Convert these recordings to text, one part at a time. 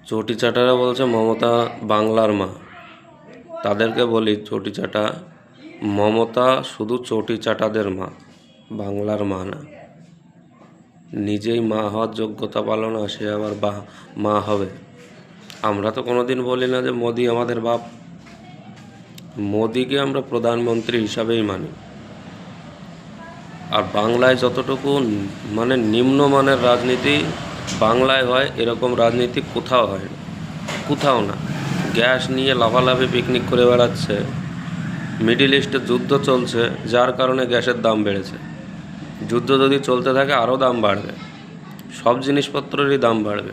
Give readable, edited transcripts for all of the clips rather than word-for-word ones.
চটি চাটারা বলছে মমতা বাংলার মা। তাদেরকে বলি চটি চাটা, মমতা শুধু চটি চাটাদের মা, বাংলার মা না। নিজেই মা হওয়ার যোগ্যতা পালো না, সে আবার মা হবে। আমরা তো কোনোদিন বলি না যে মোদি আমাদের বাপ। মোদিকে আমরা প্রধানমন্ত্রী হিসাবেই মানি। আর বাংলায় যতটুকু নিম্নমানের রাজনীতি বাংলায় হয়, এরকম রাজনীতি কোথাও হয় না, কোথাও না। গ্যাস নিয়ে লাফালাফি পিকনিক করে বেড়াচ্ছে। মিডিল ইস্টে যুদ্ধ চলছে, যার কারণে গ্যাসের দাম বেড়েছে। যুদ্ধ যদি চলতে থাকে আরও দাম বাড়বে, সব জিনিসপত্রেরই দাম বাড়বে।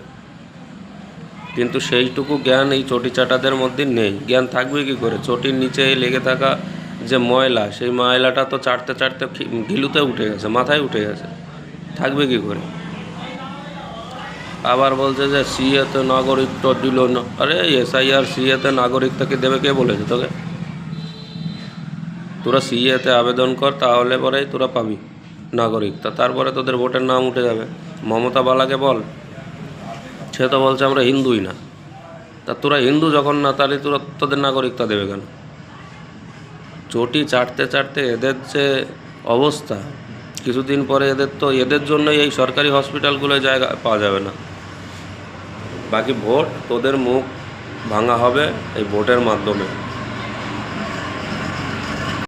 কিন্তু সেইটুকু জ্ঞান এই চটি চাটাদের মধ্যে নেই। জ্ঞান থাকবে কী করে? চটির নিচে লেগে থাকা যে ময়লা, সেই ময়লাটা তো চাটতে চাটতে ঘিলুতে উঠে গেছে, মাথায় উঠে গেছে, থাকবে কী করে? আবার বলছে যে সিএতে নাগরিকত্ব দিল না। আরে এসআইআর সিএতে নাগরিকত্বকে দেবে, কে বলেছে তোকে? তোরা সিএতে আবেদন কর, তাহলে পরেই তোরা পাবি নাগরিকত্ব, তারপরে তোদের ভোটের নাম উঠে যাবে। মমতা বালাকে বল, সে তো বলছে আমরা হিন্দুই না। তা তোরা হিন্দু যখন না, তাহলে তোদের নাগরিকত্ব দেবে কেন? চটি চাটতে চাটতে এদের যে অবস্থা, কিছুদিন পরে এদের জন্যই এই সরকারি হসপিটালগুলোয় জায়গা পাওয়া যাবে না। বাকি ভোট, তোদের মুখ ভাঙা হবে এই ভোটের মাধ্যমে।